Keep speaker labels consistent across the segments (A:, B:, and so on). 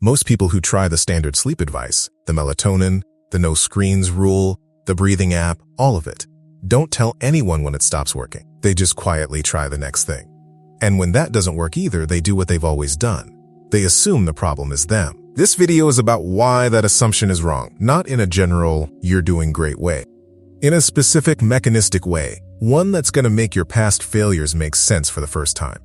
A: Most people who try the standard sleep advice, the melatonin, the no screens rule, the breathing app, all of it, don't tell anyone when it stops working. They just quietly try the next thing. And when that doesn't work either, they do what they've always done. They assume the problem is them. This video is about why that assumption is wrong, not in a general, you're doing great way. In a specific mechanistic way, one that's going to make your past failures make sense for the first time.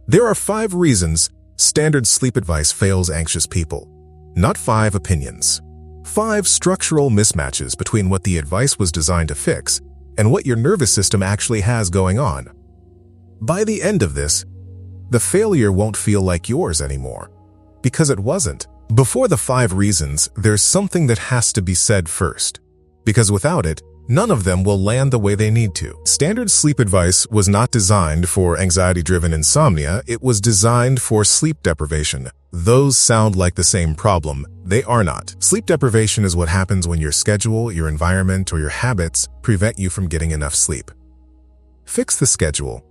A: There are 5 reasons standard sleep advice fails anxious people. Not 5 opinions. 5 structural mismatches between what the advice was designed to fix and what your nervous system actually has going on. By the end of this, the failure won't feel like yours anymore, because it wasn't. Before the 5 reasons, there's something that has to be said first, because without it, none of them will land the way they need to. Standard sleep advice was not designed for anxiety-driven insomnia, it was designed for sleep deprivation. Those sound like the same problem. They are not. Sleep deprivation is what happens when your schedule, your environment, or your habits prevent you from getting enough sleep. Fix the schedule.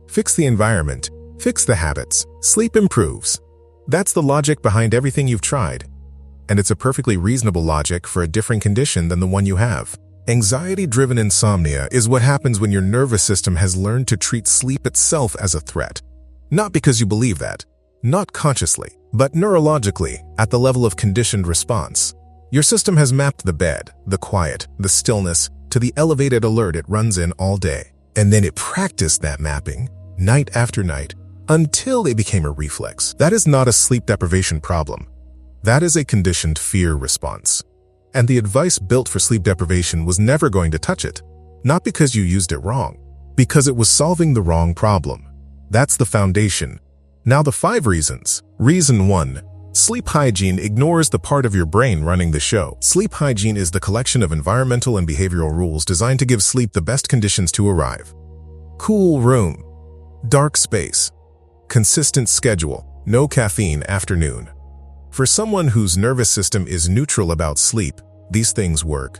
A: Fix the environment. Fix the habits. Sleep improves. That's the logic behind everything you've tried. And it's a perfectly reasonable logic for a different condition than the one you have. Anxiety-driven insomnia is what happens when your nervous system has learned to treat sleep itself as a threat. Not because you believe that, not consciously, but neurologically, at the level of conditioned response. Your system has mapped the bed, the quiet, the stillness, to the elevated alert it runs in all day. And then it practiced that mapping, night after night, until it became a reflex. That is not a sleep deprivation problem. That is a conditioned fear response. And the advice built for sleep deprivation was never going to touch it. Not because you used it wrong, because it was solving the wrong problem. That's the foundation. Now the 5 reasons. Reason 1. Sleep hygiene ignores the part of your brain running the show. Sleep hygiene is the collection of environmental and behavioral rules designed to give sleep the best conditions to arrive. Cool room. Dark space. Consistent schedule. No caffeine afternoon. For someone whose nervous system is neutral about sleep, these things work.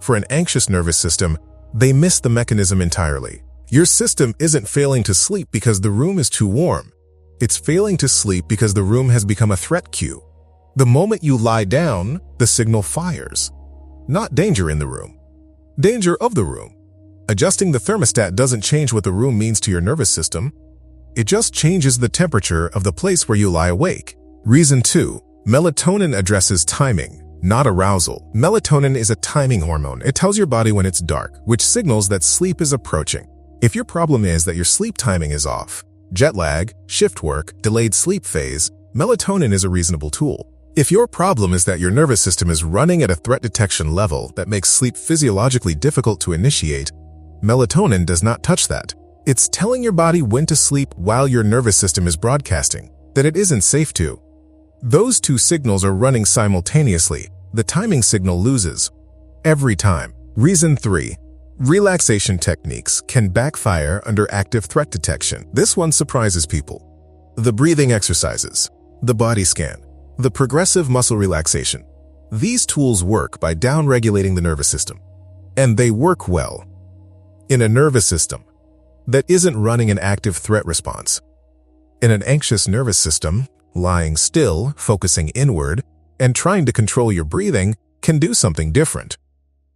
A: For an anxious nervous system, they miss the mechanism entirely. Your system isn't failing to sleep because the room is too warm. It's failing to sleep because the room has become a threat cue. The moment you lie down, the signal fires. Not danger in the room. Danger of the room. Adjusting the thermostat doesn't change what the room means to your nervous system. It just changes the temperature of the place where you lie awake. Reason 2. Melatonin addresses timing, not arousal. Melatonin is a timing hormone. It tells your body when it's dark, which signals that sleep is approaching. If your problem is that your sleep timing is off, jet lag, shift work, delayed sleep phase, melatonin is a reasonable tool. If your problem is that your nervous system is running at a threat detection level that makes sleep physiologically difficult to initiate, melatonin does not touch that. It's telling your body when to sleep while your nervous system is broadcasting that it isn't safe to. Those 2 signals are running simultaneously. The timing signal loses. Every time. Reason 3. Relaxation techniques can backfire under active threat detection. This one surprises people. The breathing exercises, the body scan, the progressive muscle relaxation. These tools work by downregulating the nervous system. And they work well in a nervous system that isn't running an active threat response. In an anxious nervous system, lying still, focusing inward, and trying to control your breathing can do something different.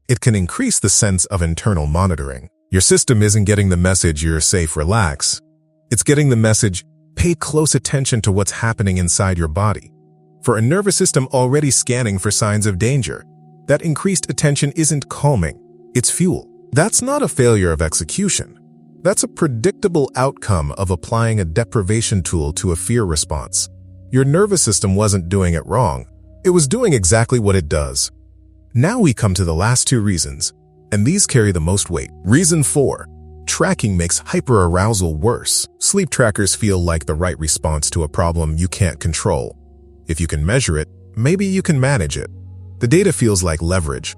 A: It can increase the sense of internal monitoring. Your system isn't getting the message you're safe, relax. It's getting the message, pay close attention to what's happening inside your body. For a nervous system already scanning for signs of danger, that increased attention isn't calming, it's fuel. That's not a failure of execution. That's a predictable outcome of applying a deprivation tool to a fear response. Your nervous system wasn't doing it wrong. It was doing exactly what it does. Now we come to the last 2 reasons, and these carry the most weight. Reason 4. Tracking makes hyperarousal worse. Sleep trackers feel like the right response to a problem you can't control. If you can measure it, maybe you can manage it. The data feels like leverage.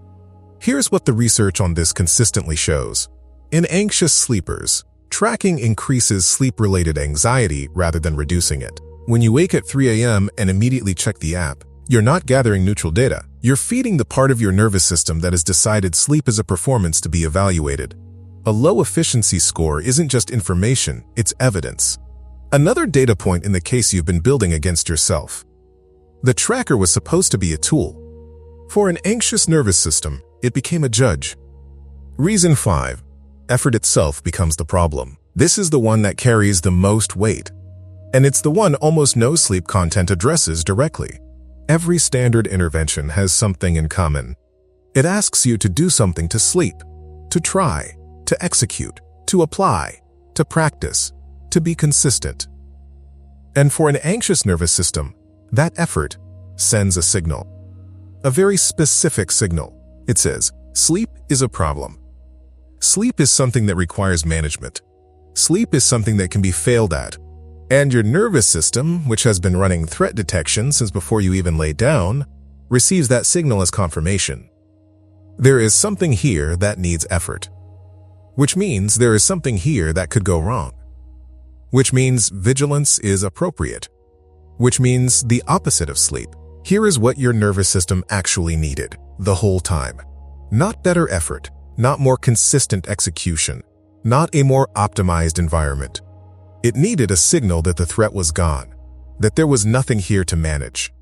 A: Here's what the research on this consistently shows. In anxious sleepers, tracking increases sleep-related anxiety rather than reducing it. When you wake at 3 a.m. and immediately check the app, you're not gathering neutral data. You're feeding the part of your nervous system that has decided sleep is a performance to be evaluated. A low efficiency score isn't just information, it's evidence. Another data point in the case you've been building against yourself. The tracker was supposed to be a tool. For an anxious nervous system, it became a judge. Reason 5. Effort itself becomes the problem. This is the one that carries the most weight. And it's the one almost no sleep content addresses directly. Every standard intervention has something in common. It asks you to do something to sleep, to try, to execute, to apply, to practice, to be consistent. And for an anxious nervous system, that effort sends a signal. A very specific signal. It says, sleep is a problem. Sleep is something that requires management. Sleep is something that can be failed at. And your nervous system, which has been running threat detection since before you even lay down, receives that signal as confirmation. There is something here that needs effort. Which means there is something here that could go wrong. Which means vigilance is appropriate. Which means the opposite of sleep. Here is what your nervous system actually needed the whole time. Not better effort, not more consistent execution, not a more optimized environment. It needed a signal that the threat was gone, that there was nothing here to manage.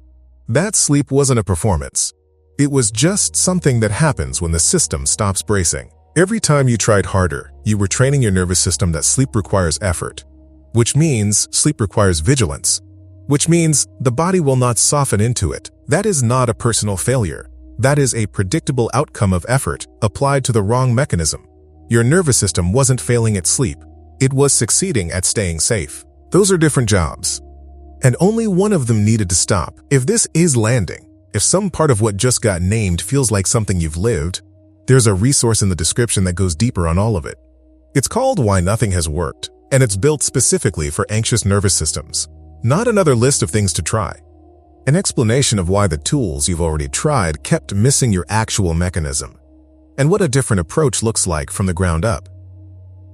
A: That sleep wasn't a performance. It was just something that happens when the system stops bracing. Every time you tried harder, you were training your nervous system that sleep requires effort, which means sleep requires vigilance, which means the body will not soften into it. That is not a personal failure. That is a predictable outcome of effort applied to the wrong mechanism. Your nervous system wasn't failing at sleep. It was succeeding at staying safe. Those are different jobs. And only one of them needed to stop. If this is landing, if some part of what just got named feels like something you've lived, there's a resource in the description that goes deeper on all of it. It's called Why Nothing Has Worked, and it's built specifically for anxious nervous systems. Not another list of things to try. An explanation of why the tools you've already tried kept missing your actual mechanism, and what a different approach looks like from the ground up.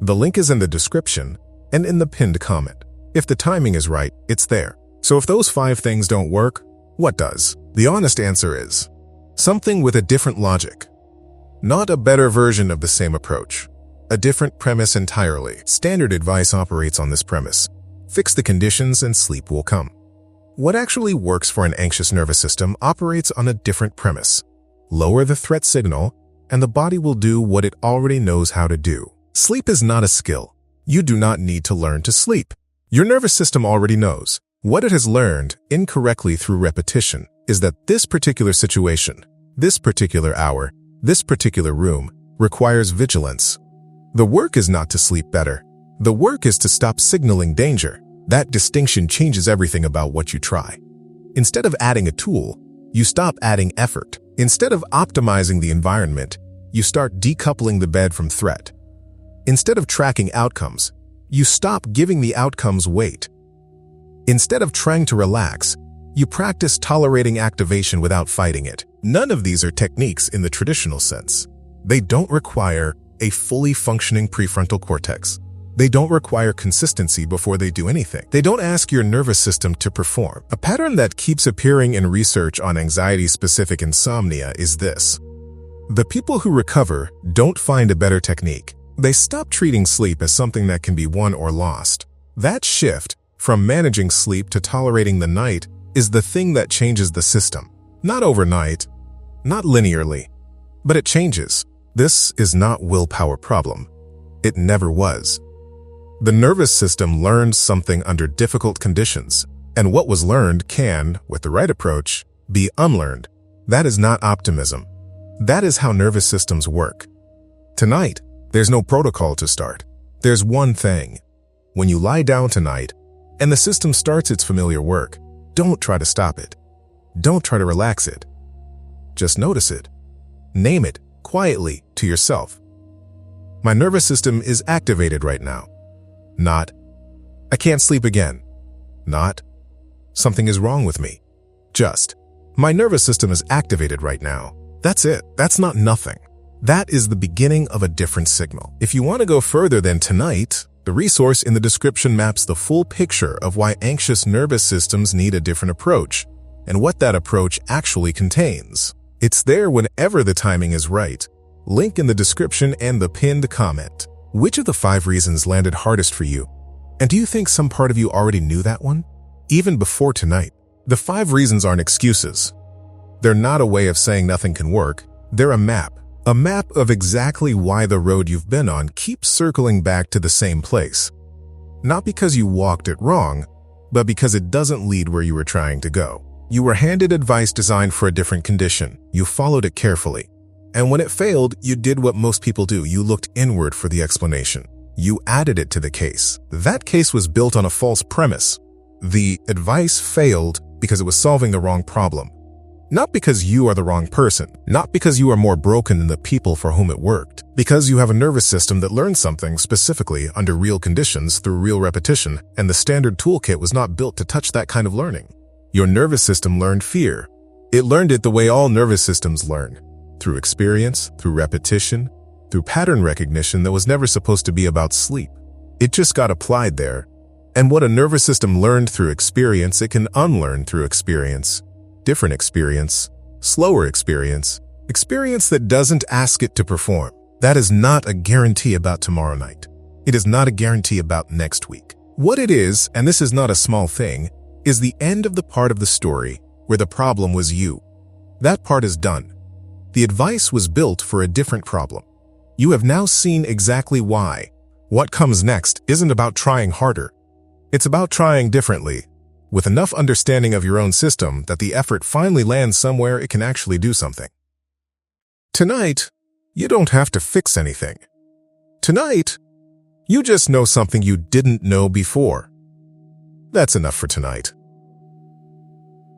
A: The link is in the description and in the pinned comment. If the timing is right, it's there. So if those 5 things don't work, what does? The honest answer is something with a different logic. Not a better version of the same approach. A different premise entirely. Standard advice operates on this premise. Fix the conditions and sleep will come. What actually works for an anxious nervous system operates on a different premise. Lower the threat signal, and the body will do what it already knows how to do. Sleep is not a skill. You do not need to learn to sleep. Your nervous system already knows. What it has learned incorrectly through repetition is that this particular situation, this particular hour, this particular room requires vigilance. The work is not to sleep better. The work is to stop signaling danger. That distinction changes everything about what you try. Instead of adding a tool, you stop adding effort. Instead of optimizing the environment, you start decoupling the bed from threat. Instead of tracking outcomes, you stop giving the outcomes weight. Instead of trying to relax, you practice tolerating activation without fighting it. None of these are techniques in the traditional sense. They don't require a fully functioning prefrontal cortex. They don't require consistency before they do anything. They don't ask your nervous system to perform. A pattern that keeps appearing in research on anxiety-specific insomnia is this. The people who recover don't find a better technique. They stop treating sleep as something that can be won or lost. That shift from managing sleep to tolerating the night is the thing that changes the system. Not overnight, not linearly, but it changes. This is not willpower problem. It never was. The nervous system learned something under difficult conditions, and what was learned can, with the right approach, be unlearned. That is not optimism. That is how nervous systems work. Tonight, there's no protocol to start. There's one thing. When you lie down tonight, and the system starts its familiar work, don't try to stop it. Don't try to relax it. Just notice it. Name it quietly to yourself. My nervous system is activated right now. Not, I can't sleep again. Not, something is wrong with me. Just, my nervous system is activated right now. That's it. That's not nothing. That is the beginning of a different signal. If you want to go further than tonight, the resource in the description maps the full picture of why anxious nervous systems need a different approach and what that approach actually contains. It's there whenever the timing is right. Link in the description and the pinned comment. Which of the 5 reasons landed hardest for you? And do you think some part of you already knew that one? Even before tonight? The 5 reasons aren't excuses. They're not a way of saying nothing can work. They're a map of exactly why the road you've been on keeps circling back to the same place. Not because you walked it wrong, but because it doesn't lead where you were trying to go. You were handed advice designed for a different condition. You followed it carefully. And when it failed, you did what most people do. You looked inward for the explanation. You added it to the case. That case was built on a false premise. The advice failed because it was solving the wrong problem. Not because you are the wrong person. Not because you are more broken than the people for whom it worked. Because you have a nervous system that learns something specifically under real conditions through real repetition, and the standard toolkit was not built to touch that kind of learning. Your nervous system learned fear. It learned it the way all nervous systems learn. Through experience, through repetition, through pattern recognition that was never supposed to be about sleep. It just got applied there. And what a nervous system learned through experience, it can unlearn through experience. Different experience, slower experience, experience that doesn't ask it to perform. That is not a guarantee about tomorrow night. It is not a guarantee about next week. What it is, and this is not a small thing, is the end of the part of the story where the problem was you. That part is done. The advice was built for a different problem. You have now seen exactly why. What comes next isn't about trying harder. It's about trying differently, with enough understanding of your own system that the effort finally lands somewhere it can actually do something. Tonight, you don't have to fix anything. Tonight, you just know something you didn't know before. That's enough for tonight.